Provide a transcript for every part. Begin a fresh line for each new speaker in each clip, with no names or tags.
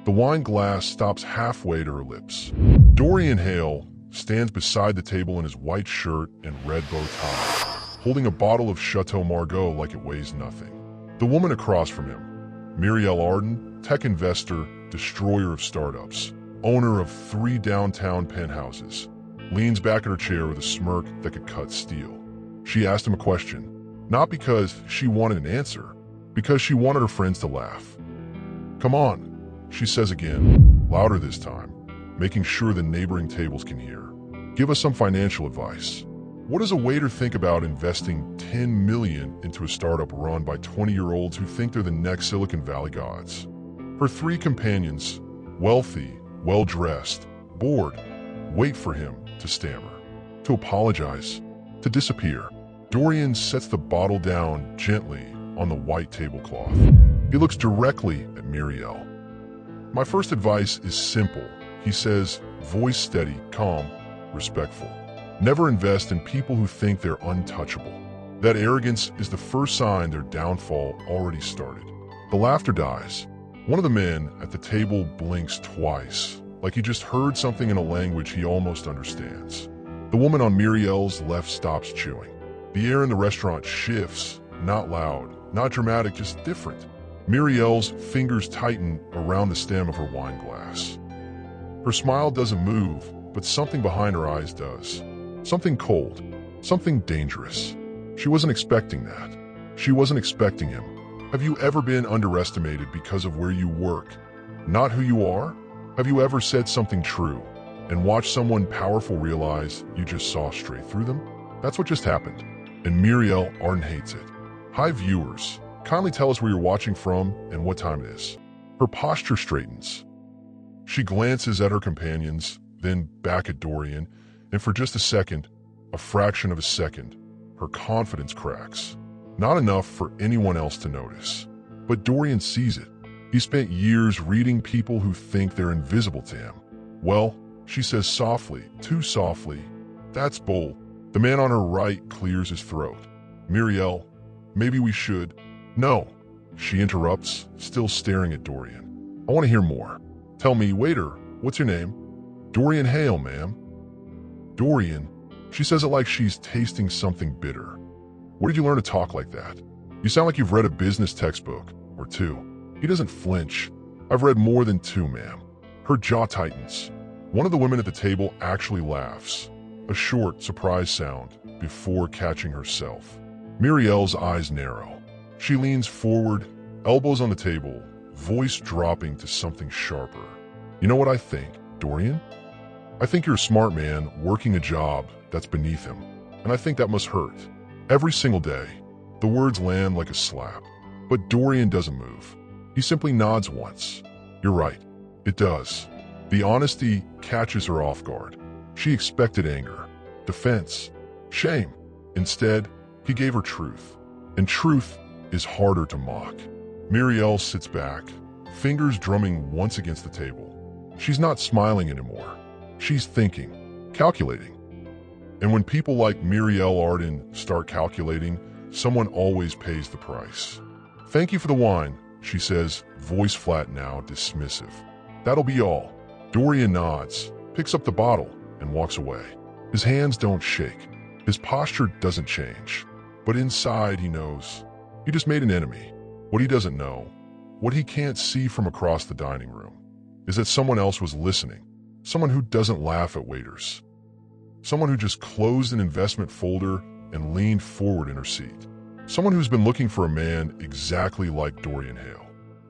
The wine glass stops halfway to her lips. Dorian Hale stands beside the table in his white shirt and red bow tie, holding a bottle of Chateau Margaux like it weighs nothing. The woman across from him, Muriel Arden, tech investor, destroyer of startups, owner of 3 downtown penthouses, leans back in her chair with a smirk that could cut steel. She asked him a question, not because she wanted an answer, because she wanted her friends to laugh. "Come on," she says again, louder this time, making sure the neighboring tables can hear. "Give us some financial advice. What does a waiter think about investing $10 million into a startup run by 20-year-olds who think they're the next Silicon Valley gods?" Her 3 companions, wealthy, well-dressed, bored, wait for him to stammer, to apologize, to disappear. Dorian sets the bottle down gently on the white tablecloth. He looks directly at Muriel. "My first advice is simple," he says, voice steady, calm, respectful. "Never invest in people who think they're untouchable. That arrogance is the first sign their downfall already started." The laughter dies. One of the men at the table blinks twice, like he just heard something in a language he almost understands. The woman on Muriel's left stops chewing. The air in the restaurant shifts, not loud, not dramatic, just different. Muriel's fingers tighten around the stem of her wine glass. Her smile doesn't move, but something behind her eyes does. Something cold, something dangerous. She wasn't expecting that. She wasn't expecting him. Have you ever been underestimated because of where you work, not who you are? Have you ever said something true and watched someone powerful realize you just saw straight through them? That's what just happened. And Muriel Arden hates it. Hi viewers, kindly tell us where you're watching from and what time it is. Her posture straightens. She glances at her companions, then back at Dorian, and for just a second, a fraction of a second, her confidence cracks. Not enough for anyone else to notice. But Dorian sees it. He spent years reading people who think they're invisible to him. "Well," she says softly, too softly, "that's bold." The man on her right clears his throat. "Muriel, maybe we should—" "No," she interrupts, still staring at Dorian. "I want to hear more. Tell me, waiter, what's your name?" "Dorian Hale, ma'am." "Dorian," she says it like she's tasting something bitter. "Where did you learn to talk like that? You sound like you've read a business textbook, or 2. He doesn't flinch. "I've read more than 2, ma'am." Her jaw tightens. One of the women at the table actually laughs, a short, surprised sound, before catching herself. Muriel's eyes narrow. She leans forward, elbows on the table, voice dropping to something sharper. "You know what I think, Dorian? I think you're a smart man working a job that's beneath him, and I think that must hurt. Every single day." The words land like a slap. But Dorian doesn't move. He simply nods once. "You're right. It does." The honesty catches her off guard. She expected anger, defense, shame. Instead, he gave her truth. And truth is harder to mock. Muriel sits back, fingers drumming once against the table. She's not smiling anymore. She's thinking, calculating. And when people like Muriel Arden start calculating, someone always pays the price. "Thank you for the wine," she says, voice flat now, dismissive. "That'll be all." Dorian nods, picks up the bottle, and walks away. His hands don't shake. His posture doesn't change. But inside he knows. He just made an enemy. What he doesn't know, what he can't see from across the dining room, is that someone else was listening. Someone who doesn't laugh at waiters. Someone who just closed an investment folder and leaned forward in her seat. Someone who's been looking for a man exactly like Dorian Hale.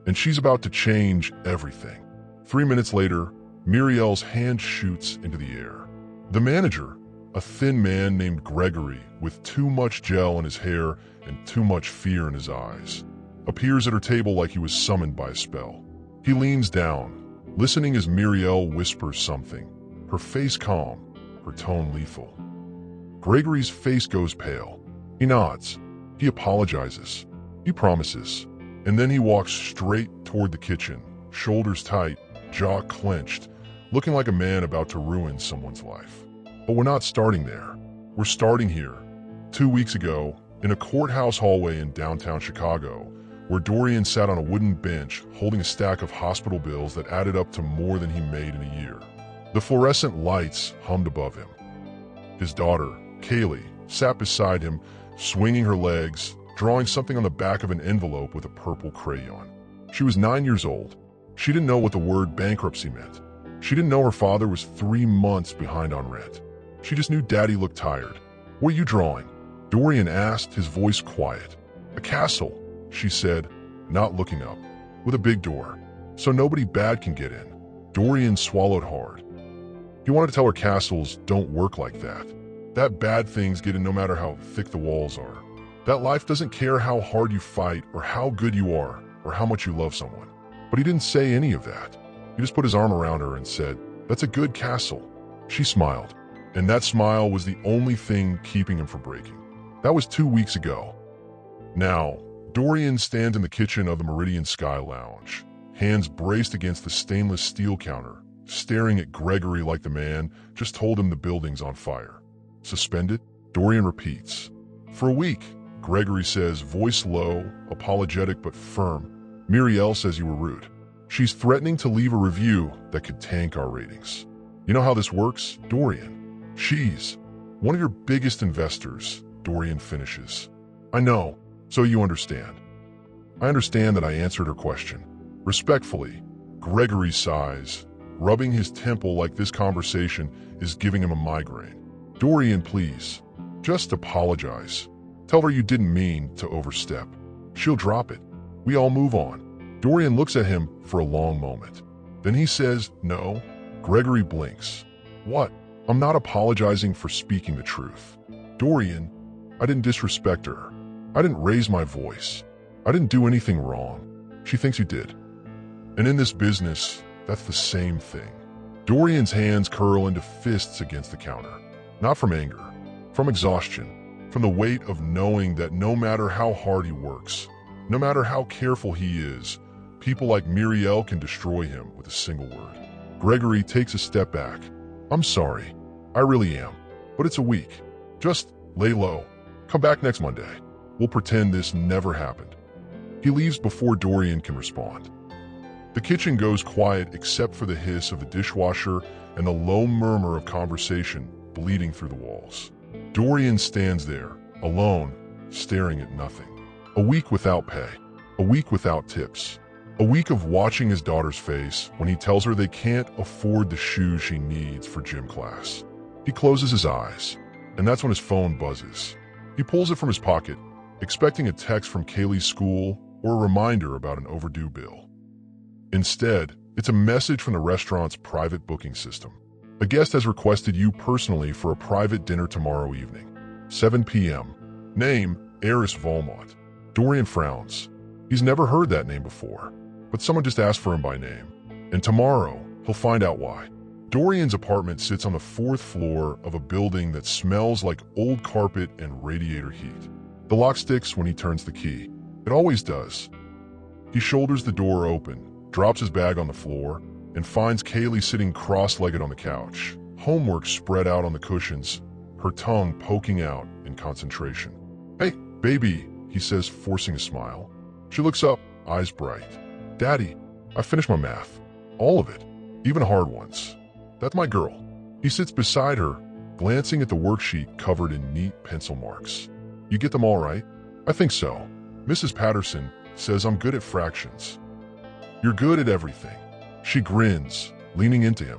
And she's about to change everything. 3 minutes later, Muriel's hand shoots into the air. The manager, a thin man named Gregory with too much gel in his hair and too much fear in his eyes, appears at her table like he was summoned by a spell. He leans down, listening as Muriel whispers something, her face calm, her tone lethal. Gregory's face goes pale. He nods. He apologizes. He promises. And then he walks straight toward the kitchen, shoulders tight, jaw clenched, looking like a man about to ruin someone's life. But we're not starting there. We're starting here. 2 weeks ago, in a courthouse hallway in downtown Chicago, where Dorian sat on a wooden bench holding a stack of hospital bills that added up to more than he made in a year. The fluorescent lights hummed above him. His daughter, Kaylee, sat beside him, swinging her legs, drawing something on the back of an envelope with a purple crayon. She was 9 years old. She didn't know what the word bankruptcy meant. She didn't know her father was 3 months behind on rent. She just knew Daddy looked tired. "What are you drawing?" Dorian asked, his voice quiet. "A castle," she said, not looking up, "with a big door, so nobody bad can get in." Dorian swallowed hard. He wanted to tell her castles don't work like that. That bad things get in no matter how thick the walls are. That life doesn't care how hard you fight or how good you are or how much you love someone. But he didn't say any of that. He just put his arm around her and said, "That's a good castle." She smiled, and that smile was the only thing keeping him from breaking. That was 2 weeks ago. Now, Dorian stands in the kitchen of the Meridian Sky Lounge, hands braced against the stainless steel counter, staring at Gregory like the man just told him the building's on fire. "Suspended?" Dorian repeats. "For a week," Gregory says, voice low, apologetic but firm. "Muriel says you were rude. She's threatening to leave a review that could tank our ratings." "You know how this works, Dorian? She's one of your biggest investors," Dorian finishes. "I know, so you understand." "I understand that I answered her question." Respectfully, Gregory sighs, rubbing his temple like this conversation is giving him a migraine. "Dorian, please, just apologize. Tell her you didn't mean to overstep. She'll drop it. We all move on." Dorian looks at him for a long moment. Then he says, "No." Gregory blinks. "What?" "I'm not apologizing for speaking the truth. Dorian, I didn't disrespect her. I didn't raise my voice. I didn't do anything wrong. She thinks you did. And in this business, that's the same thing." Dorian's hands curl into fists against the counter. Not from anger, from exhaustion, from the weight of knowing that no matter how hard he works, no matter how careful he is, people like Muriel can destroy him with a single word. Gregory takes a step back. "I'm sorry. I really am. But it's a week. Just lay low. Come back next Monday. We'll pretend this never happened." He leaves before Dorian can respond. The kitchen goes quiet except for the hiss of the dishwasher and the low murmur of conversation bleeding through the walls. Dorian stands there, alone, staring at nothing. A week without pay. A week without tips. A week of watching his daughter's face when he tells her they can't afford the shoes she needs for gym class. He closes his eyes, and that's when his phone buzzes. He pulls it from his pocket, expecting a text from Kaylee's school or a reminder about an overdue bill. Instead, it's a message from the restaurant's private booking system. "A guest has requested you personally for a private dinner tomorrow evening, 7 p.m. Name, Eris Volmont." Dorian frowns. He's never heard that name before, but someone just asked for him by name. And tomorrow, he'll find out why. Dorian's apartment sits on the 4th floor of a building that smells like old carpet and radiator heat. The lock sticks when he turns the key. It always does. He shoulders the door open, drops his bag on the floor, and finds Kaylee sitting cross-legged on the couch, homework spread out on the cushions, her tongue poking out in concentration. "Hey, baby," he says, forcing a smile. She looks up, eyes bright. "Daddy, I finished my math. All of it, even hard ones. That's my girl." He sits beside her, glancing at the worksheet covered in neat pencil marks. "You get them all right?" "I think so. Mrs. Patterson says I'm good at fractions." "You're good at everything." She grins, leaning into him.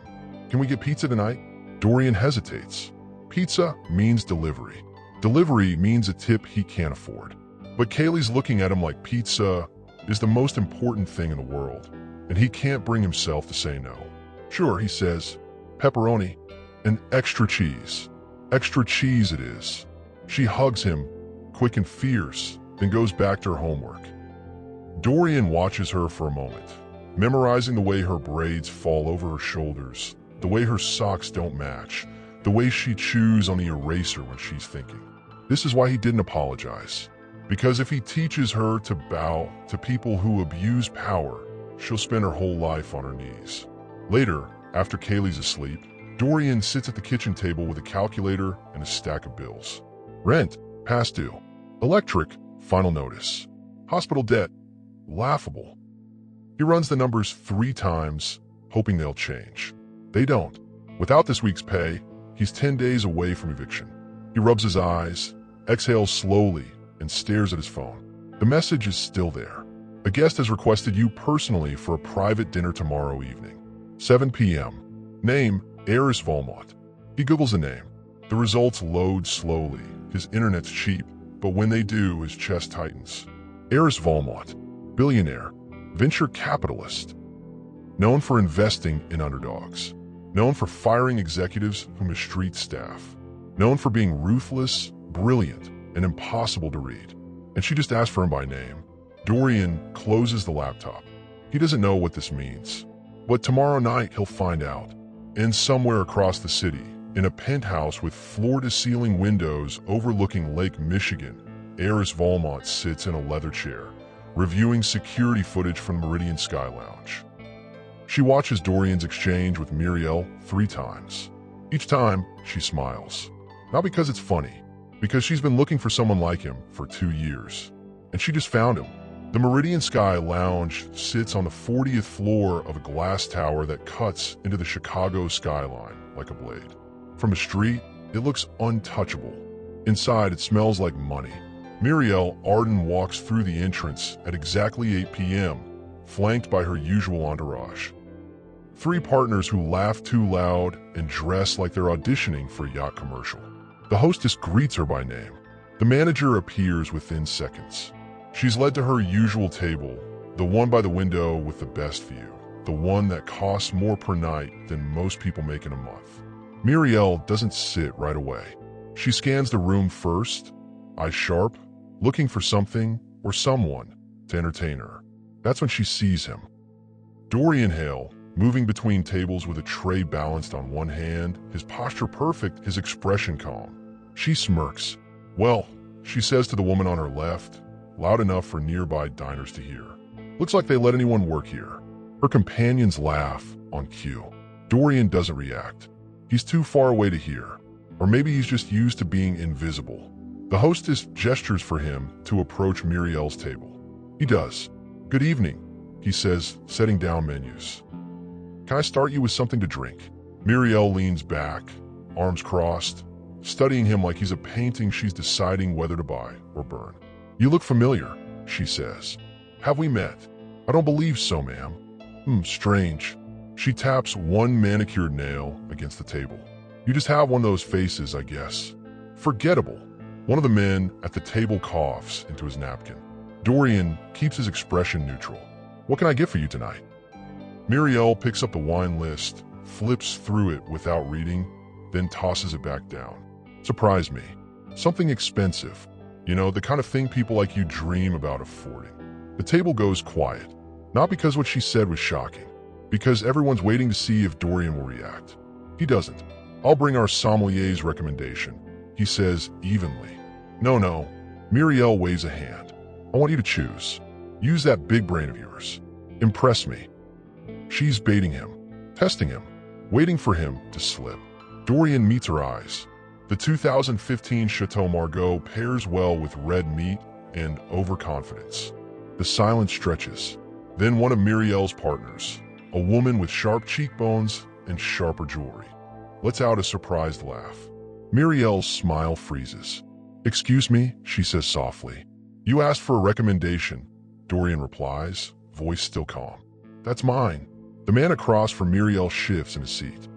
"Can we get pizza tonight?" Dorian hesitates. Pizza means delivery. Delivery means a tip he can't afford. But Kaylee's looking at him like pizza is the most important thing in the world, and he can't bring himself to say no. "Sure," he says. "Pepperoni and extra cheese." Extra cheese it is. She hugs him, quick and fierce, then goes back to her homework. Dorian watches her for a moment, memorizing the way her braids fall over her shoulders, the way her socks don't match, the way she chews on the eraser when she's thinking. This is why he didn't apologize. Because if he teaches her to bow to people who abuse power, she'll spend her whole life on her knees. Later, after Kaylee's asleep, Dorian sits at the kitchen table with a calculator and a stack of bills. Rent, past due. Electric, final notice. Hospital debt, Laughable. He runs the numbers 3 times, hoping they'll change. They don't. Without this week's pay, he's 10 days away from eviction. He rubs his eyes, exhales slowly, and stares at his phone. The message is still there. A guest has requested you personally for a private dinner tomorrow evening. 7 p.m. Name, Eris Volmont. He Googles a name. The results load slowly. His internet's cheap, but when they do, his chest tightens. Eris Volmont, billionaire, venture capitalist. Known for investing in underdogs. Known for firing executives who mistreat staff. Known for being ruthless, brilliant, and impossible to read. And she just asked for him by name. Dorian closes the laptop. He doesn't know what this means. But tomorrow night he'll find out. And somewhere across the city, in a penthouse with floor-to-ceiling windows overlooking Lake Michigan, Eris Volmont sits in a leather chair, reviewing security footage from Meridian Sky Lounge. She watches Dorian's exchange with Muriel 3 times. Each time, she smiles. Not because it's funny, because she's been looking for someone like him for 2 years. And she just found him. The Meridian Sky Lounge sits on the 40th floor of a glass tower that cuts into the Chicago skyline like a blade. From the street, it looks untouchable. Inside, it smells like money. Muriel Arden walks through the entrance at exactly 8 p.m., flanked by her usual entourage. 3 partners who laugh too loud and dress like they're auditioning for a yacht commercial. The hostess greets her by name. The manager appears within seconds. She's led to her usual table, the one by the window with the best view, the one that costs more per night than most people make in a month. Muriel doesn't sit right away. She scans the room first, eyes sharp, looking for something or someone to entertain her. That's when she sees him. Dorian Hale, moving between tables with a tray balanced on one hand, his posture perfect, his expression calm. She smirks. Well, she says to the woman on her left, loud enough for nearby diners to hear. Looks like they let anyone work here. Her companions laugh on cue. Dorian doesn't react. He's too far away to hear. Or maybe he's just used to being invisible. The hostess gestures for him to approach Muriel's table. He does. Good evening, he says, setting down menus. Can I start you with something to drink? Muriel leans back, arms crossed, studying him like he's a painting she's deciding whether to buy or burn. You look familiar, she says. Have we met? I don't believe so, ma'am. Strange. She taps one manicured nail against the table. You just have one of those faces, I guess. Forgettable. One of the men at the table coughs into his napkin. Dorian keeps his expression neutral. What can I get for you tonight? Muriel picks up the wine list, flips through it without reading, then tosses it back down. Surprise me. Something expensive. You know, the kind of thing people like you dream about affording. The table goes quiet. Not because what she said was shocking. Because everyone's waiting to see if Dorian will react. He doesn't. I'll bring our sommelier's recommendation, he says evenly. No. Muriel waves a hand. I want you to choose. Use that big brain of yours. Impress me. She's baiting him, testing him, waiting for him to slip. Dorian meets her eyes. The 2015 Chateau Margaux pairs well with red meat and overconfidence. The silence stretches. Then one of Muriel's partners, a woman with sharp cheekbones and sharper jewelry, lets out a surprised laugh. Muriel's smile freezes. Excuse me, she says softly. You asked for a recommendation, Dorian replies, voice still calm. That's mine. The man across from Muriel shifts in his seat.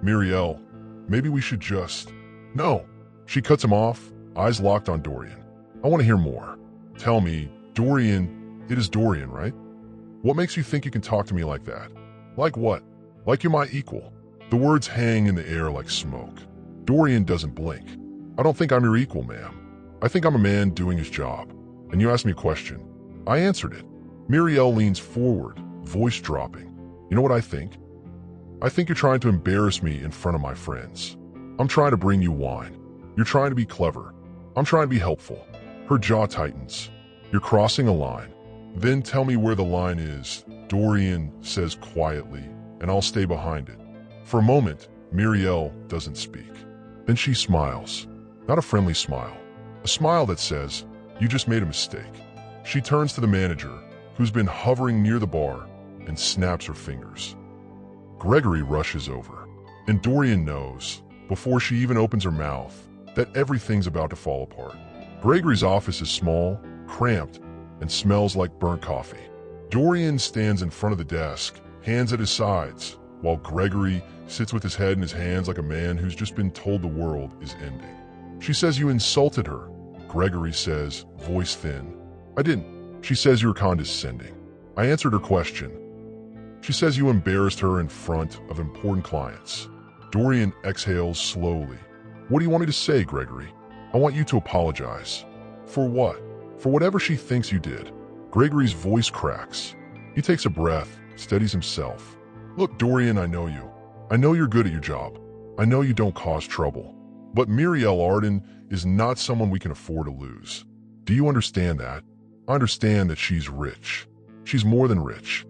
Muriel, maybe we should just... No. She cuts him off, eyes locked on Dorian. I want to hear more. Tell me, Dorian, it is Dorian, right? What makes you think you can talk to me like that? Like what? Like you're my equal. The words hang in the air like smoke. Dorian doesn't blink. I don't think I'm your equal, ma'am. I think I'm a man doing his job. And you asked me a question. I answered it. Muriel leans forward, voice dropping. You know what I think? I think you're trying to embarrass me in front of my friends. I'm trying to bring you wine. You're trying to be clever. I'm trying to be helpful. Her jaw tightens. You're crossing a line. Then tell me where the line is, Dorian says quietly, and I'll stay behind it. For a moment, Muriel doesn't speak. Then she smiles. Not a friendly smile. A smile that says, you just made a mistake. She turns to the manager, who's been hovering near the bar, and snaps her fingers. Gregory rushes over, and Dorian knows, before she even opens her mouth, that everything's about to fall apart. Gregory's office is small, cramped, and smells like burnt coffee. Dorian stands in front of the desk, hands at his sides, while Gregory sits with his head in his hands like a man who's just been told the world is ending. She says you insulted her. Gregory says, voice thin. I didn't. She says you were condescending. I answered her question. She says you embarrassed her in front of important clients. Dorian exhales slowly. What do you want me to say, Gregory? I want you to apologize. For what? For whatever she thinks you did. Gregory's voice cracks. He takes a breath, steadies himself. Look, Dorian, I know you. I know you're good at your job. I know you don't cause trouble. But Muriel Arden is not someone we can afford to lose. Do you understand that? I understand that she's rich. She's more than rich.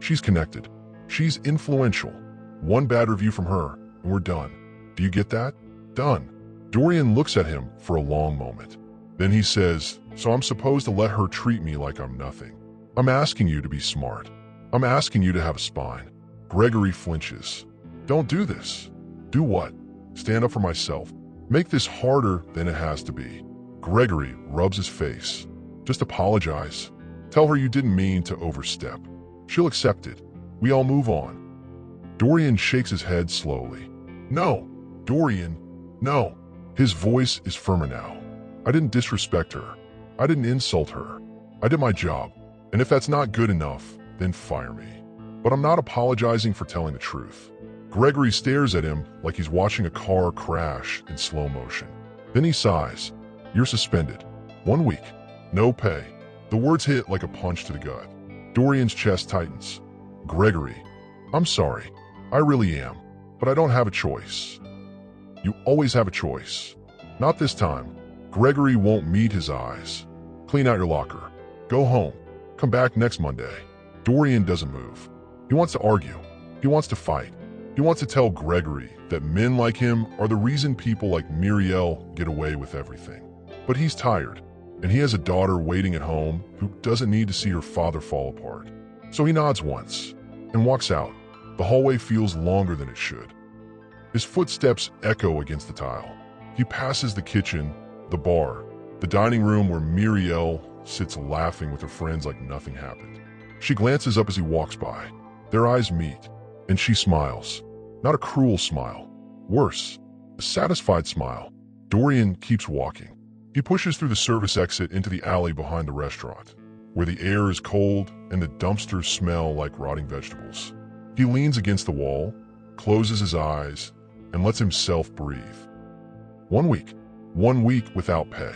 She's connected. She's influential. One bad review from her, and we're done. Do you get that? Done. Dorian looks at him for a long moment. Then he says, so I'm supposed to let her treat me like I'm nothing. I'm asking you to be smart. I'm asking you to have a spine. Gregory flinches. Don't do this. Do what? Stand up for myself. Make this harder than it has to be. Gregory rubs his face. Just apologize. Tell her you didn't mean to overstep. She'll accept it. We all move on. Dorian shakes his head slowly. No, Dorian, no. His voice is firmer now. I didn't disrespect her. I didn't insult her. I did my job. And if that's not good enough, then fire me. But I'm not apologizing for telling the truth. Gregory stares at him like he's watching a car crash in slow motion. Then he sighs. You're suspended. 1 week. No pay. The words hit like a punch to the gut. Dorian's chest tightens. Gregory, I'm sorry. I really am. But I don't have a choice. You always have a choice. Not this time. Gregory won't meet his eyes. Clean out your locker. Go home. Come back next Monday. Dorian doesn't move. He wants to argue. He wants to fight. He wants to tell Gregory that men like him are the reason people like Muriel get away with everything. But he's tired, and he has a daughter waiting at home who doesn't need to see her father fall apart. So he nods once and walks out. The hallway feels longer than it should. His footsteps echo against the tile. He passes the kitchen, the bar, the dining room where Muriel sits laughing with her friends like nothing happened. She glances up as he walks by. Their eyes meet, and she smiles. Not a cruel smile. Worse, a satisfied smile. Dorian keeps walking. He pushes through the service exit into the alley behind the restaurant, where the air is cold and the dumpsters smell like rotting vegetables. He leans against the wall, closes his eyes, and lets himself breathe. 1 week. 1 week without pay.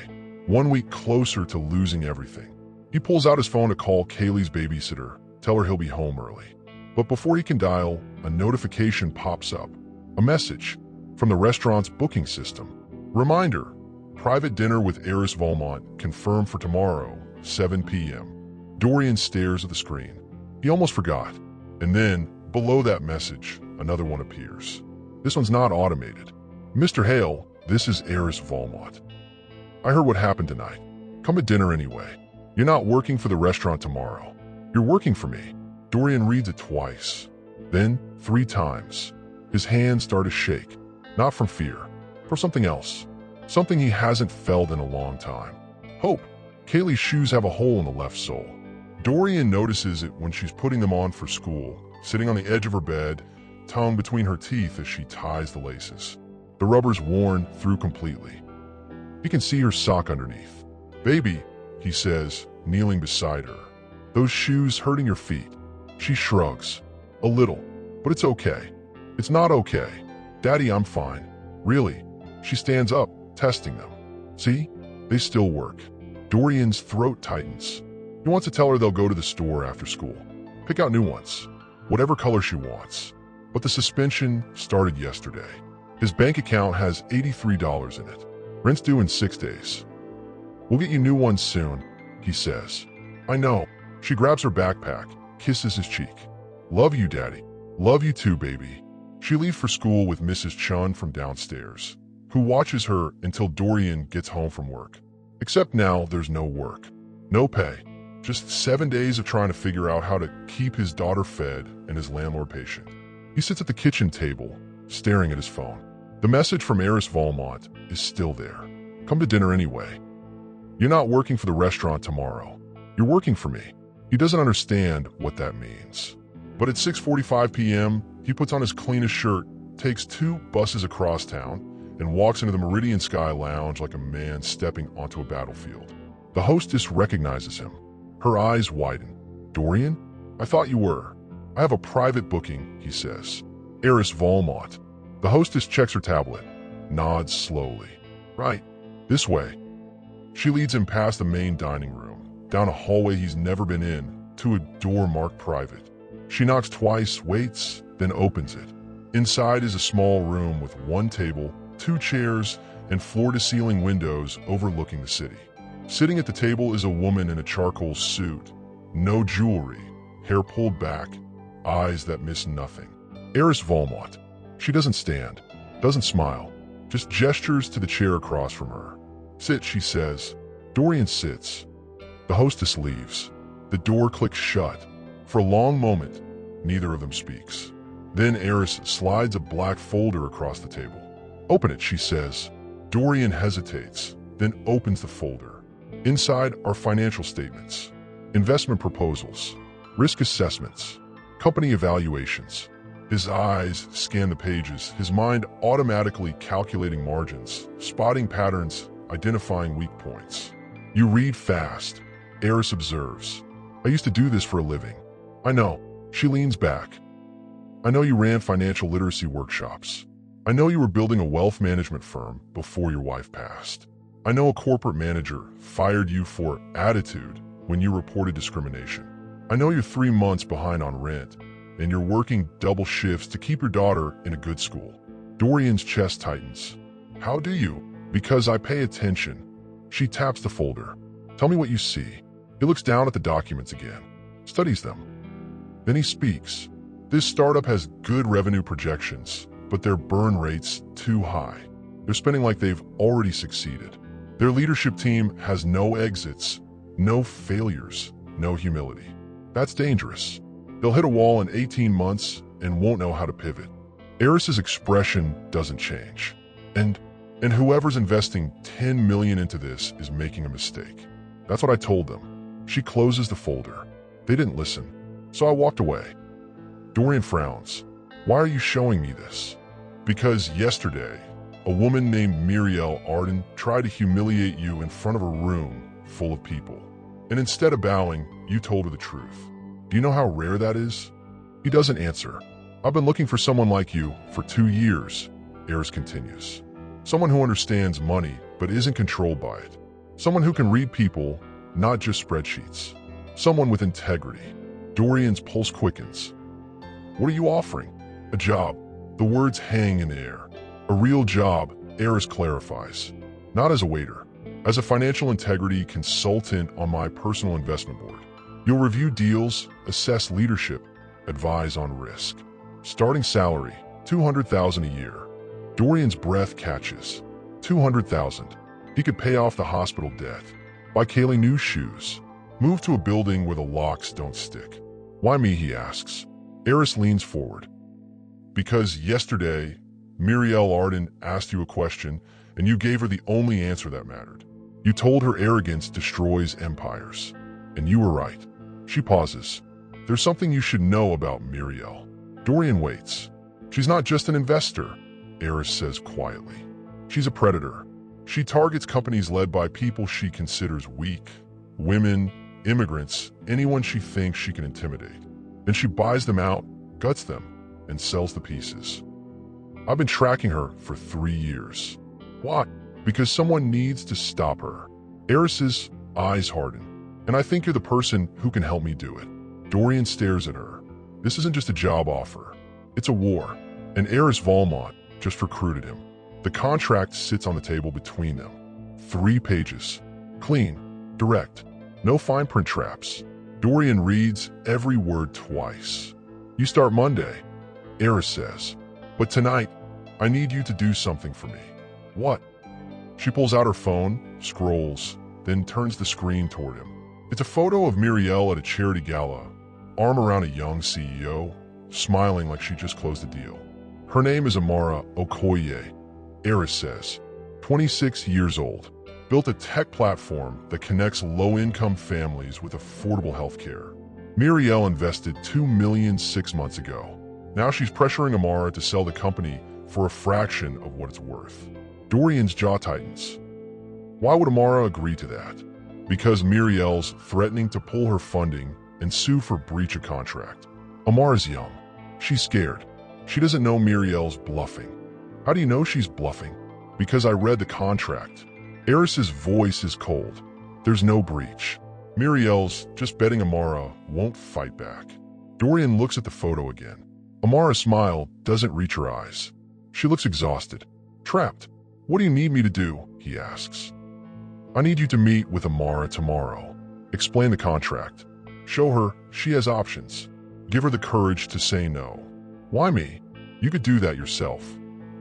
1 week closer to losing everything. He pulls out his phone to call Kaylee's babysitter, tell her he'll be home early. But before he can dial, a notification pops up. A message from the restaurant's booking system. Reminder, private dinner with Heiress Valmont confirmed for tomorrow, 7 p.m. Dorian stares at the screen. He almost forgot. And then, below that message, another one appears. This one's not automated. Mr. Hale, this is Heiress Valmont. I heard what happened tonight. Come at dinner anyway. You're not working for the restaurant tomorrow. You're working for me. Dorian reads it twice, then 3 times. His hands start to shake, not from fear, from something else, something he hasn't felt in a long time. Hope. Kaylee's shoes have a hole in the left sole. Dorian notices it when she's putting them on for school, sitting on the edge of her bed, tongue between her teeth as she ties the laces. The rubber's worn through completely. He can see her sock underneath. Baby, he says, kneeling beside her. Those shoes hurting your feet. She shrugs. A little. But it's okay. It's not okay. Daddy, I'm fine. Really. She stands up, testing them. See? They still work. Dorian's throat tightens. He wants to tell her they'll go to the store after school. Pick out new ones. Whatever color she wants. But the suspension started yesterday. His bank account has $83 in it. Rent's due in 6 days. We'll get you new ones soon, he says. I know. She grabs her backpack, kisses his cheek. Love you, Daddy. Love you too, baby. She leaves for school with Mrs. Chun from downstairs, who watches her until Dorian gets home from work. Except now there's no work, no pay, Just 7 days of trying to figure out how to keep his daughter fed and his landlord patient. He sits at the kitchen table, staring at his phone. The message from Eris Volmont is still there. Come to dinner anyway. You're not working for the restaurant tomorrow. You're working for me. He doesn't understand what that means. But at 6:45 p.m., he puts on his cleanest shirt, takes 2 buses across town, and walks into the Meridian Sky Lounge like a man stepping onto a battlefield. The hostess recognizes him. Her eyes widen. Dorian? I thought you were. I have a private booking, he says. Eris Volmont. The hostess checks her tablet, nods slowly. Right, this way. She leads him past the main dining room, down a hallway he's never been in, to a door marked private. She knocks twice, waits, then opens it. Inside is a small room with 1 table, 2 chairs, and floor-to-ceiling windows overlooking the city. Sitting at the table is a woman in a charcoal suit. No jewelry, hair pulled back, eyes that miss nothing. Eris Volmont. She doesn't stand, doesn't smile, just gestures to the chair across from her. Sit, she says. Dorian sits. The hostess leaves. The door clicks shut. For a long moment, neither of them speaks. Then Eris slides a black folder across the table. Open it, she says. Dorian hesitates, then opens the folder. Inside are financial statements, investment proposals, risk assessments, company evaluations. His eyes scan the pages, his mind automatically calculating margins, spotting patterns, identifying weak points. You read fast, Eris observes. I used to do this for a living. I know. She leans back. I know you ran financial literacy workshops. I know you were building a wealth management firm before your wife passed. I know a corporate manager fired you for attitude when you reported discrimination. I know you're 3 months behind on rent, and you're working double shifts to keep your daughter in a good school. Dorian's chest tightens. How do you? Because I pay attention. She taps the folder. Tell me what you see. He looks down at the documents again, studies them. Then he speaks. This startup has good revenue projections, but their burn rate's too high. They're spending like they've already succeeded. Their leadership team has no exits, no failures, no humility. That's dangerous. They'll hit a wall in 18 months and won't know how to pivot. Eris's expression doesn't change. And whoever's investing $10 million into this is making a mistake. That's what I told them. She closes the folder. They didn't listen, so I walked away. Dorian frowns. Why are you showing me this? Because yesterday, a woman named Muriel Arden tried to humiliate you in front of a room full of people. And instead of bowing, you told her the truth. Do you know how rare that is? He doesn't answer. I've been looking for someone like you for 2 years, Eris continues. Someone who understands money but isn't controlled by it. Someone who can read people, not just spreadsheets. Someone with integrity. Dorian's pulse quickens. What are you offering? A job. The words hang in the air. A real job, Eris clarifies. Not as a waiter. As a financial integrity consultant on my personal investment board. You'll review deals, assess leadership, advise on risk. Starting salary, $200,000 a year. Dorian's breath catches. $200,000. He could pay off the hospital debt, buy Kaylee new shoes, move to a building where the locks don't stick. Why me, he asks. Eris leans forward. Because yesterday, Muriel Arden asked you a question and you gave her the only answer that mattered. You told her arrogance destroys empires. And you were right. She pauses. There's something you should know about Muriel. Dorian waits. She's not just an investor, Eris says quietly. She's a predator. She targets companies led by people she considers weak, women, immigrants, anyone she thinks she can intimidate. Then she buys them out, guts them, and sells the pieces. I've been tracking her for 3 years. Why? Because someone needs to stop her. Eris's eyes harden. And I think you're the person who can help me do it. Dorian stares at her. This isn't just a job offer. It's a war. And Eris Volmont just recruited him. The contract sits on the table between them. 3 pages. Clean. Direct. No fine print traps. Dorian reads every word twice. You start Monday, Eris says. But tonight, I need you to do something for me. What? She pulls out her phone, scrolls, then turns the screen toward him. It's a photo of Muriel at a charity gala, arm around a young CEO, smiling like she just closed a deal. Her name is Amara Okoye, Eris says, 26 years old, built a tech platform that connects low-income families with affordable healthcare. Muriel invested $2 million 6 months ago. Now she's pressuring Amara to sell the company for a fraction of what it's worth. Dorian's jaw tightens. Why would Amara agree to that? Because Muriel's threatening to pull her funding and sue for breach of contract. Amara's young. She's scared. She doesn't know Muriel's bluffing. How do you know she's bluffing? Because I read the contract. Eris's voice is cold. There's no breach. Muriel's just betting Amara won't fight back. Dorian looks at the photo again. Amara's smile doesn't reach her eyes. She looks exhausted. Trapped. What do you need me to do? He asks. I need you to meet with Amara tomorrow. Explain the contract. Show her she has options. Give her the courage to say no. Why me? You could do that yourself.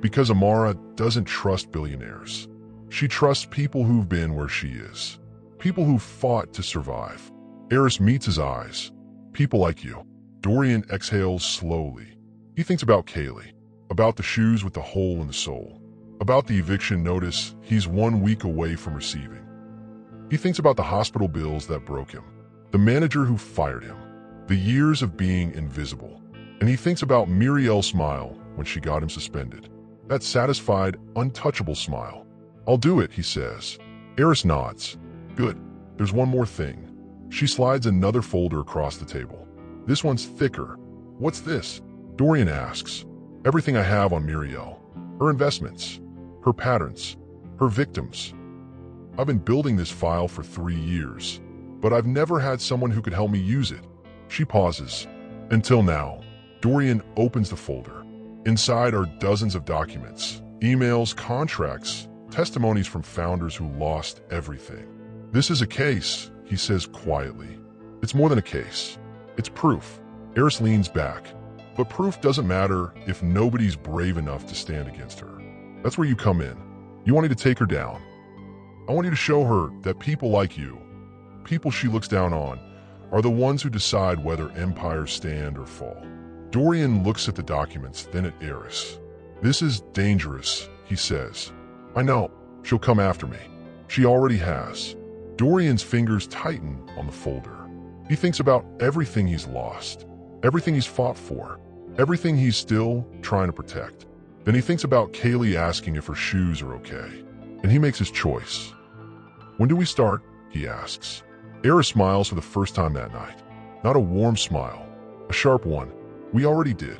Because Amara doesn't trust billionaires. She trusts people who've been where she is. People who've fought to survive. Eris meets his eyes. People like you. Dorian exhales slowly. He thinks about Kaylee. About the shoes with the hole in the sole. About the eviction notice he's 1 week away from receiving. He thinks about the hospital bills that broke him. The manager who fired him. The years of being invisible. And he thinks about Muriel's smile when she got him suspended. That satisfied, untouchable smile. I'll do it, he says. Eris nods. Good. There's one more thing. She slides another folder across the table. This one's thicker. What's this? Dorian asks. Everything I have on Muriel. Her investments. Her patterns. Her victims. I've been building this file for 3 years, but I've never had someone who could help me use it. She pauses. Until now. Dorian opens the folder. Inside are dozens of documents, emails, contracts, testimonies from founders who lost everything. This is a case, he says quietly. It's more than a case. It's proof. Eris leans back. But proof doesn't matter if nobody's brave enough to stand against her. That's where you come in. You want me to take her down. I want you to show her that people like you, people she looks down on, are the ones who decide whether empires stand or fall. Dorian looks at the documents, then at Eris. This is dangerous, he says. I know. She'll come after me. She already has. Dorian's fingers tighten on the folder. He thinks about everything he's lost, everything he's fought for, everything he's still trying to protect. Then he thinks about Kaylee asking if her shoes are okay, and he makes his choice. When do we start? He asks. Eris smiles for the first time that night. Not a warm smile, a sharp one. We already did.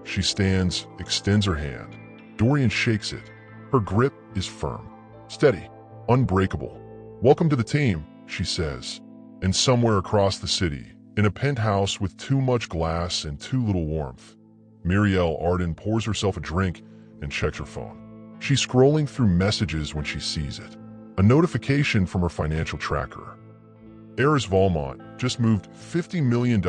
She stands, extends her hand. Dorian shakes it. Her grip is firm, steady, unbreakable. Welcome to the team, she says. And somewhere across the city, in a penthouse with too much glass and too little warmth, Muriel Arden pours herself a drink and checks her phone. She's scrolling through messages when she sees it. A notification from her financial tracker. Eris Valmont just moved $50 million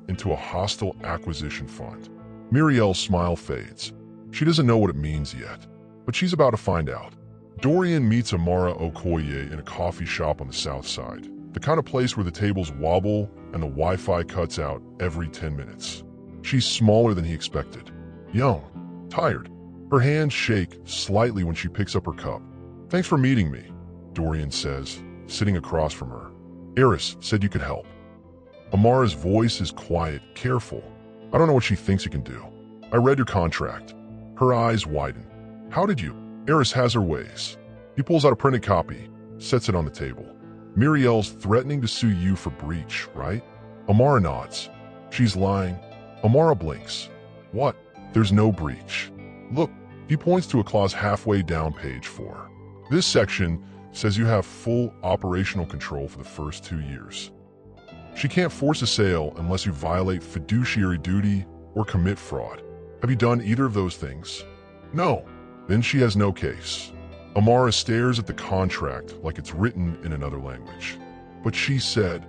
into a hostile acquisition fund. Muriel's smile fades. She doesn't know what it means yet, but she's about to find out. Dorian meets Amara Okoye in a coffee shop on the south side, the kind of place where the tables wobble and the Wi-Fi cuts out every 10 minutes. She's smaller than he expected. Young. Tired. Her hands shake slightly when she picks up her cup. Thanks for meeting me, Dorian says, sitting across from her. Eris said you could help. Amara's voice is quiet, careful. I don't know what she thinks you can do. I read your contract. Her eyes widen. How did you? Eris has her ways. He pulls out a printed copy, sets it on the table. Muriel's threatening to sue you for breach, right? Amara nods. She's lying. Amara blinks. What? There's no breach. Look, he points to a clause halfway down page 4. This section says you have full operational control for the first 2 years. She can't force a sale unless you violate fiduciary duty or commit fraud. Have you done either of those things? No. Then she has no case. Amara stares at the contract like it's written in another language. But she said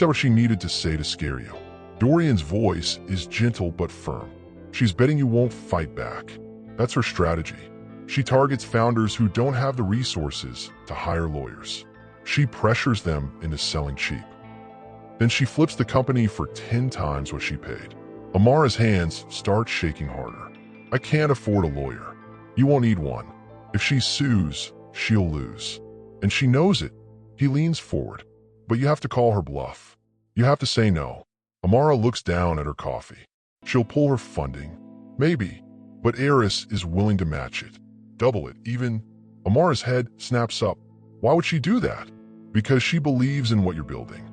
what she needed to say to scare you. Dorian's voice is gentle but firm. She's betting you won't fight back. That's her strategy. She targets founders who don't have the resources to hire lawyers. She pressures them into selling cheap. Then she flips the company for 10 times what she paid. Amara's hands start shaking harder. I can't afford a lawyer. You won't need one. If she sues, she'll lose. And she knows it. He leans forward. But you have to call her bluff. You have to say no. Amara looks down at her coffee. She'll pull her funding. Maybe. But Eris is willing to match it. Double it, even. Amara's head snaps up. Why would she do that? Because she believes in what you're building.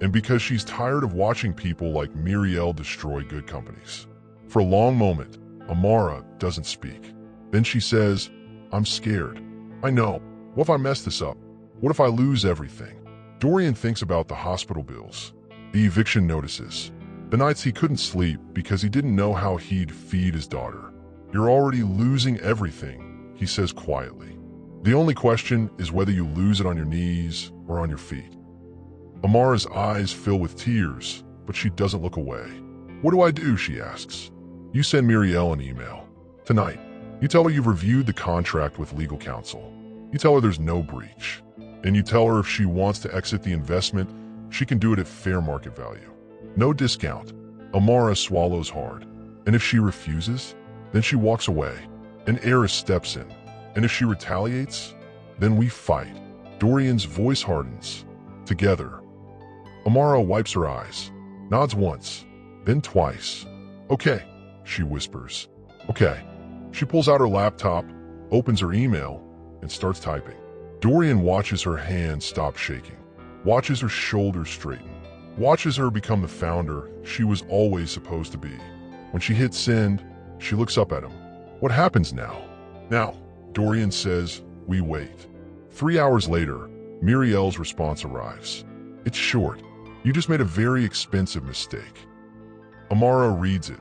And because she's tired of watching people like Muriel destroy good companies. For a long moment, Amara doesn't speak. Then she says, I'm scared. I know. What if I mess this up? What if I lose everything? Dorian thinks about the hospital bills, the eviction notices, the nights he couldn't sleep because he didn't know how he'd feed his daughter. You're already losing everything, he says quietly. The only question is whether you lose it on your knees or on your feet. Amara's eyes fill with tears, but she doesn't look away. What do I do, she asks. You send Muriel an email. Tonight. You tell her you've reviewed the contract with legal counsel. You tell her there's no breach. And you tell her if she wants to exit the investment, she can do it at fair market value. No discount. Amara swallows hard. And if she refuses, then she walks away. And Eris steps in. And if she retaliates, then we fight. Dorian's voice hardens. Together. Amara wipes her eyes. Nods once. Then twice. Okay, she whispers. Okay. She pulls out her laptop, opens her email, and starts typing. Dorian watches her hands stop shaking, watches her shoulders straighten, watches her become the founder she was always supposed to be. When she hits send, she looks up at him. What happens now? Now, Dorian says, we wait. 3 hours later, Muriel's response arrives. It's short. You just made a very expensive mistake. Amara reads it,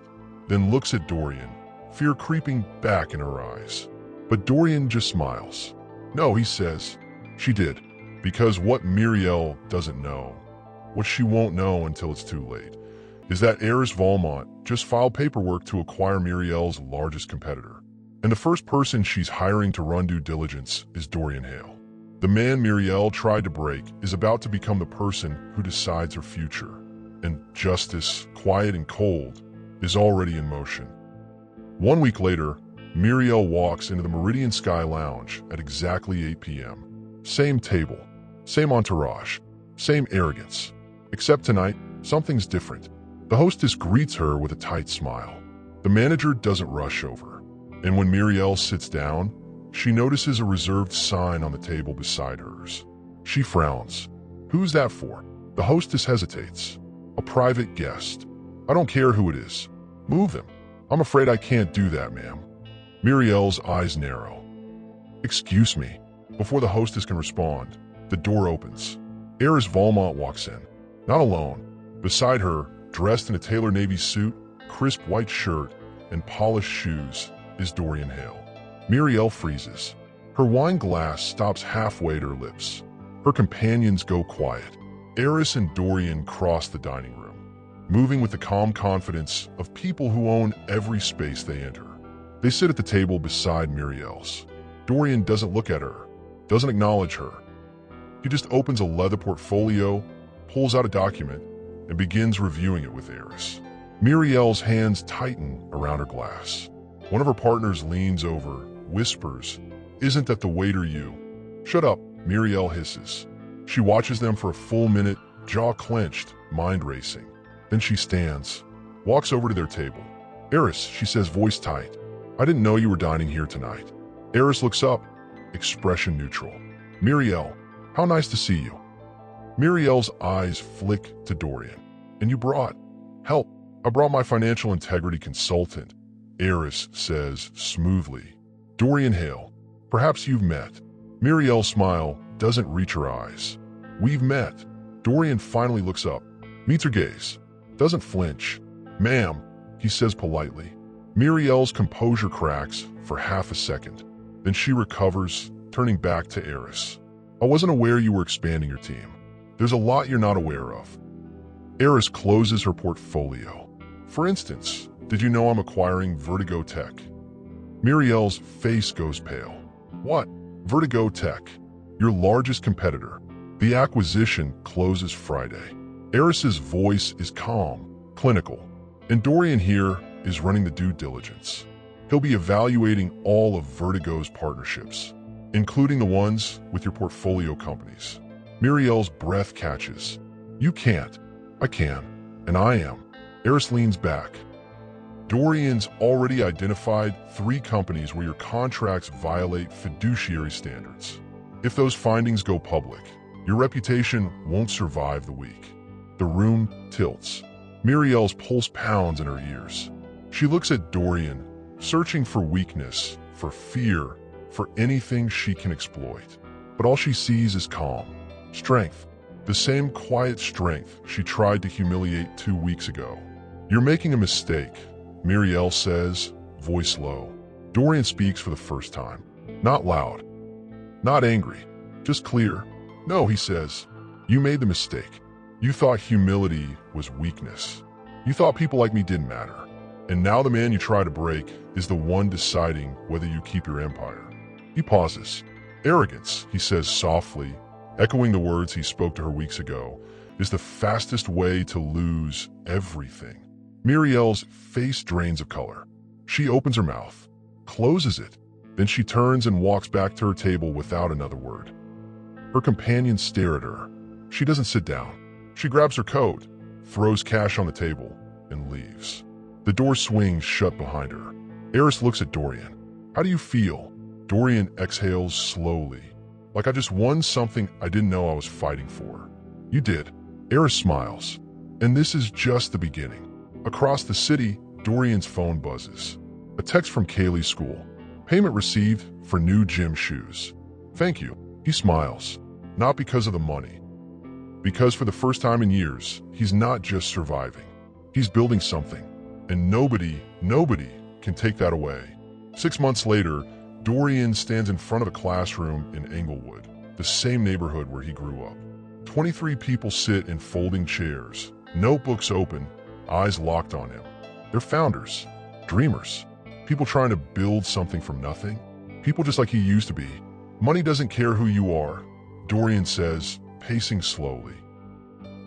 then looks at Dorian, fear creeping back in her eyes. But Dorian just smiles. No, he says, she did. Because what Muriel doesn't know, what she won't know until it's too late, is that Eris Valmont just filed paperwork to acquire Muriel's largest competitor. And the first person she's hiring to run due diligence is Dorian Hale. The man Muriel tried to break is about to become the person who decides her future. And justice, quiet and cold, is already in motion. 1 week later, Muriel walks into the Meridian Sky Lounge at exactly 8 p.m. Same table, same entourage, same arrogance. Except tonight, something's different. The hostess greets her with a tight smile. The manager doesn't rush over. And when Muriel sits down, she notices a reserved sign on the table beside hers. She frowns. Who's that for? The hostess hesitates. A private guest. I don't care who it is. Move them. I'm afraid I can't do that, ma'am. Muriel's eyes narrow. Excuse me. Before the hostess can respond, the door opens. Eris Valmont walks in. Not alone. Beside her, dressed in a tailor navy suit, crisp white shirt, and polished shoes, is Dorian Hale. Muriel freezes. Her wine glass stops halfway to her lips. Her companions go quiet. Eris and Dorian cross the dining room, moving with the calm confidence of people who own every space they enter. They sit at the table beside Muriel's. Dorian doesn't look at her, doesn't acknowledge her. He just opens a leather portfolio, pulls out a document, and begins reviewing it with Eris. Muriel's hands tighten around her glass. One of her partners leans over, whispers, "Isn't that the waiter you?" "Shut up," Muriel hisses. She watches them for a full minute, jaw clenched, mind racing. Then she stands, walks over to their table. "Eris," she says, voice tight, "I didn't know you were dining here tonight." Eris looks up, expression neutral. "Muriel, how nice to see you." Muriel's eyes flick to Dorian. "And you brought help." "I brought my financial integrity consultant," Eris says smoothly. "Dorian Hale. Perhaps you've met." Muriel's smile doesn't reach her eyes. "We've met." Dorian finally looks up, meets her gaze, doesn't flinch. "Ma'am," he says politely. Muriel's composure cracks for half a second. Then she recovers, turning back to Eris. "I wasn't aware you were expanding your team. There's a lot you're not aware of." Eris closes her portfolio. "For instance, did you know I'm acquiring Vertigo Tech?" Muriel's face goes pale. "What? Vertigo Tech? Your largest competitor." "The acquisition closes Friday." Eris's voice is calm, clinical, and Dorian here is running the due diligence. He'll be evaluating all of Vertigo's partnerships, including the ones with your portfolio companies. Muriel's breath catches. You can't. I can. And I am. Eris leans back. Dorian's already identified 3 companies where your contracts violate fiduciary standards. If those findings go public, your reputation won't survive the week. The room tilts. Muriel's pulse pounds in her ears. She looks at Dorian, searching for weakness, for fear, for anything she can exploit. But all she sees is calm, strength, the same quiet strength she tried to humiliate 2 weeks ago. You're making a mistake, Muriel says, voice low. Dorian speaks for the first time. Not loud, not angry, just clear. No, he says, you made the mistake. You thought humility was weakness. You thought people like me didn't matter. And now the man you try to break is the one deciding whether you keep your empire. He pauses. Arrogance, he says softly, echoing the words he spoke to her weeks ago, is the fastest way to lose everything. Muriel's face drains of color. She opens her mouth, closes it, then she turns and walks back to her table without another word. Her companions stare at her. She doesn't sit down. She grabs her coat, throws cash on the table, and leaves. The door swings shut behind her. Eris looks at Dorian. How do you feel? Dorian exhales slowly, like I just won something I didn't know I was fighting for. You did. Eris smiles. And this is just the beginning. Across the city, Dorian's phone buzzes. A text from Kaylee's school. Payment received for new gym shoes. Thank you. He smiles. Not because of the money. Because for the first time in years, he's not just surviving. He's building something. And nobody can take that away. 6 months later, Dorian stands in front of a classroom in Englewood, the same neighborhood where he grew up. 23 people sit in folding chairs, notebooks open, eyes locked on him. They're founders, dreamers, people trying to build something from nothing. People just like he used to be. Money doesn't care who you are, Dorian says, pacing slowly.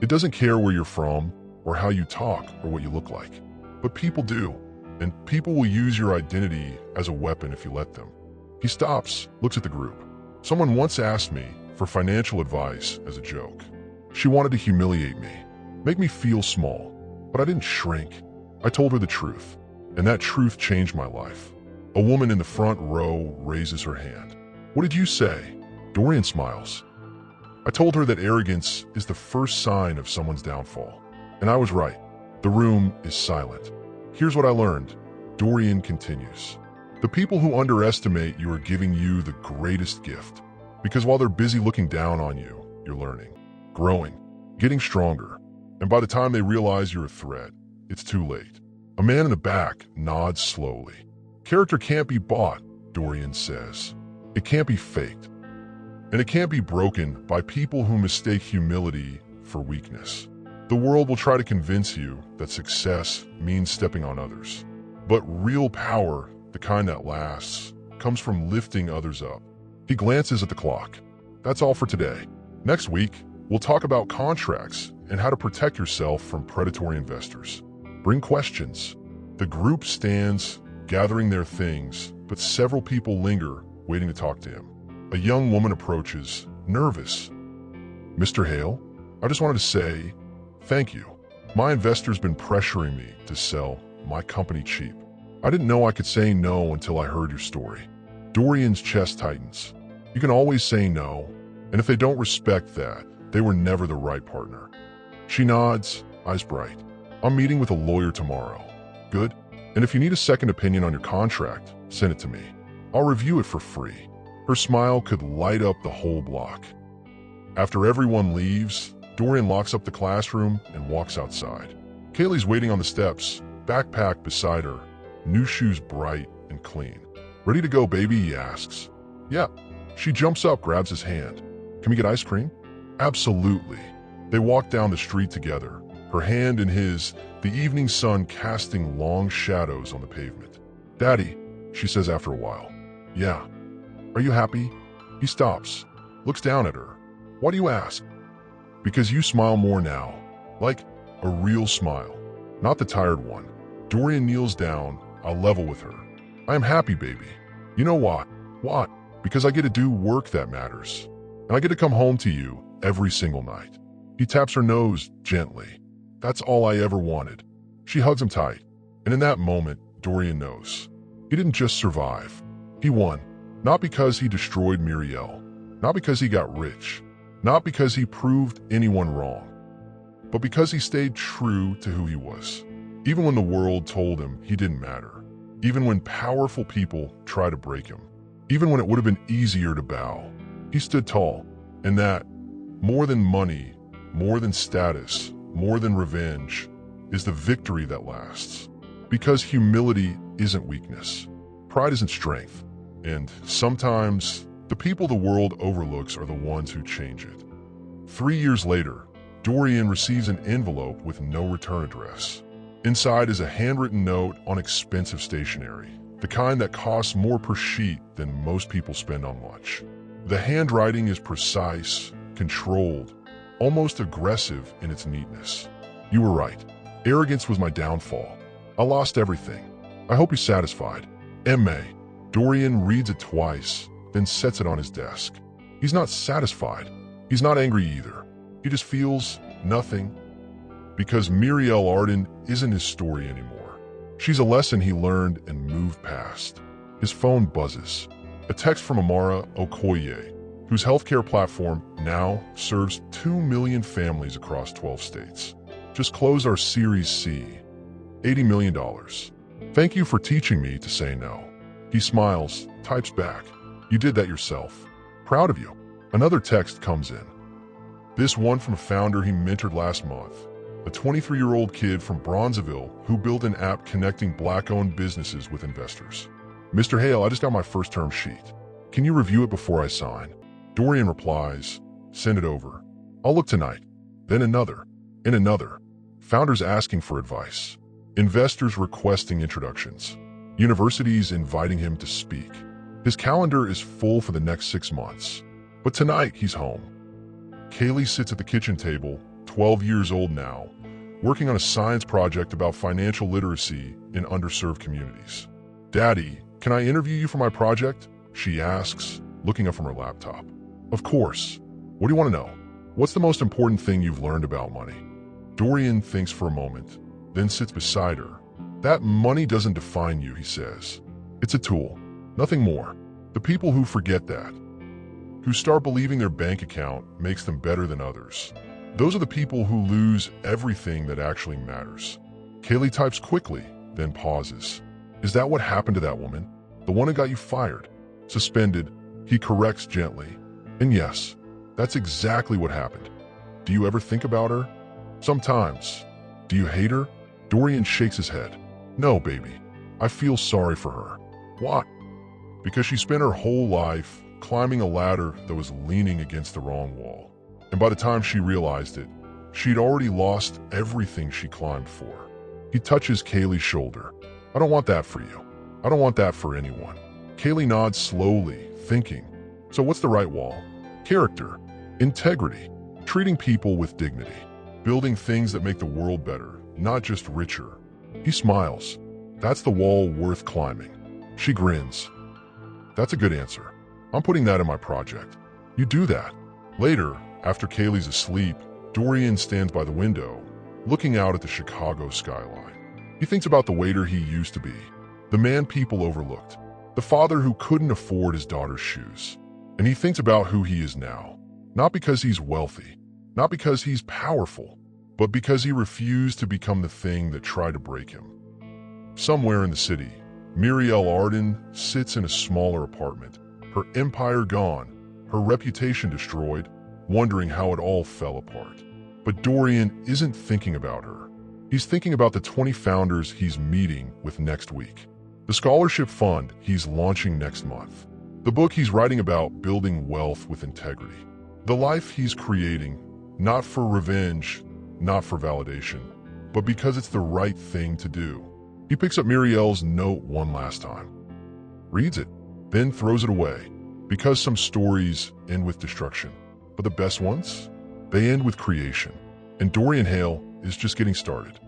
It doesn't care where you're from, or how you talk, or what you look like. But people do, and people will use your identity as a weapon if you let them. He stops, looks at the group. Someone once asked me for financial advice as a joke. She wanted to humiliate me, make me feel small, but I didn't shrink. I told her the truth, and that truth changed my life. A woman in the front row raises her hand. What did you say? Dorian smiles. I told her that arrogance is the first sign of someone's downfall, and I was right. The room is silent. Here's what I learned. Dorian continues. The people who underestimate you are giving you the greatest gift. Because while they're busy looking down on you, you're learning, growing, getting stronger. And by the time they realize you're a threat, it's too late. A man in the back nods slowly. Character can't be bought, Dorian says. It can't be faked. And it can't be broken by people who mistake humility for weakness. The world will try to convince you that success means stepping on others. But real power, the kind that lasts, comes from lifting others up. He glances at the clock. That's all for today. Next week, we'll talk about contracts and how to protect yourself from predatory investors. Bring questions. The group stands, gathering their things, but several people linger, waiting to talk to him. A young woman approaches, nervous. Mr. Hale, I just wanted to say, thank you. My investor's been pressuring me to sell my company cheap. I didn't know I could say no until I heard your story. Dorian's chest tightens. You can always say no, and if they don't respect that, they were never the right partner. She nods, eyes bright. I'm meeting with a lawyer tomorrow. Good? And if you need a second opinion on your contract, send it to me. I'll review it for free. Her smile could light up the whole block. After everyone leaves, Dorian locks up the classroom and walks outside. Kaylee's waiting on the steps, backpack beside her, new shoes bright and clean. Ready to go, baby, he asks. Yeah. She jumps up, grabs his hand. Can we get ice cream? Absolutely. They walk down the street together, her hand in his, the evening sun casting long shadows on the pavement. Daddy, she says after a while. Yeah. Are you happy? He stops, looks down at her. Why do you ask? Because you smile more now. Like a real smile, not the tired one. Dorian kneels down. I'll level with her. I am happy, baby. You know why? Why? Because I get to do work that matters. And I get to come home to you every single night. He taps her nose gently. That's all I ever wanted. She hugs him tight. And in that moment, Dorian knows. He didn't just survive. He won. Not because he destroyed Muriel. Not because he got rich. Not because he proved anyone wrong. But because he stayed true to who he was. Even when the world told him he didn't matter. Even when powerful people tried to break him. Even when it would have been easier to bow. He stood tall. And that, more than money, more than status, more than revenge, is the victory that lasts. Because humility isn't weakness. Pride isn't strength. And sometimes, the people the world overlooks are the ones who change it. 3 years later, Dorian receives an envelope with no return address. Inside is a handwritten note on expensive stationery, the kind that costs more per sheet than most people spend on lunch. The handwriting is precise, controlled, almost aggressive in its neatness. You were right. Arrogance was my downfall. I lost everything. I hope you're satisfied. M.A. Dorian reads it twice, then sets it on his desk. He's not satisfied. He's not angry either. He just feels nothing. Because Muriel Arden isn't his story anymore. She's a lesson he learned and moved past. His phone buzzes. A text from Amara Okoye, whose healthcare platform now serves 2 million families across 12 states. Just closed our Series C. $80 million. Thank you for teaching me to say no. He smiles, types back. You did that yourself. Proud of you. Another text comes in. This one from a founder he mentored last month. A 23-year-old kid from Bronzeville who built an app connecting Black-owned businesses with investors. Mr. Hale, I just got my first term sheet. Can you review it before I sign? Dorian replies, send it over. I'll look tonight. Then another, and another. Founders asking for advice. Investors requesting introductions. Universities inviting him to speak. His calendar is full for the next 6 months. But tonight, he's home. Kaylee sits at the kitchen table, 12 years old now, working on a science project about financial literacy in underserved communities. Daddy, can I interview you for my project? She asks, looking up from her laptop. Of course. What do you want to know? What's the most important thing you've learned about money? Dorian thinks for a moment, then sits beside her. That money doesn't define you, he says. It's a tool, nothing more. The people who forget that, who start believing their bank account makes them better than others, those are the people who lose everything that actually matters. Kaylee types quickly, then pauses. Is that what happened to that woman? The one who got you fired? Suspended, he corrects gently. And yes, that's exactly what happened. Do you ever think about her? Sometimes. Do you hate her? Dorian shakes his head. No, baby. I feel sorry for her. Why? Because she spent her whole life climbing a ladder that was leaning against the wrong wall. And by the time she realized it, she'd already lost everything she climbed for. He touches Kaylee's shoulder. I don't want that for you. I don't want that for anyone. Kaylee nods slowly, thinking. So what's the right wall? Character, integrity, treating people with dignity, building things that make the world better, not just richer. He smiles. That's the wall worth climbing. She grins. That's a good answer. I'm putting that in my project. You do that. Later, after Kaylee's asleep, Dorian stands by the window, looking out at the Chicago skyline. He thinks about the waiter he used to be, the man people overlooked, the father who couldn't afford his daughter's shoes. And he thinks about who he is now, not because he's wealthy, not because he's powerful, but because he refused to become the thing that tried to break him. Somewhere in the city, Muriel Arden sits in a smaller apartment, her empire gone, her reputation destroyed, wondering how it all fell apart. But Dorian isn't thinking about her. He's thinking about the 20 founders he's meeting with next week, the scholarship fund he's launching next month, the book he's writing about building wealth with integrity, the life he's creating, not for revenge, not for validation, but because it's the right thing to do. He picks up Muriel's note one last time, reads it, then throws it away, because some stories end with destruction. But the best ones? They end with creation. And Dorian Hale is just getting started.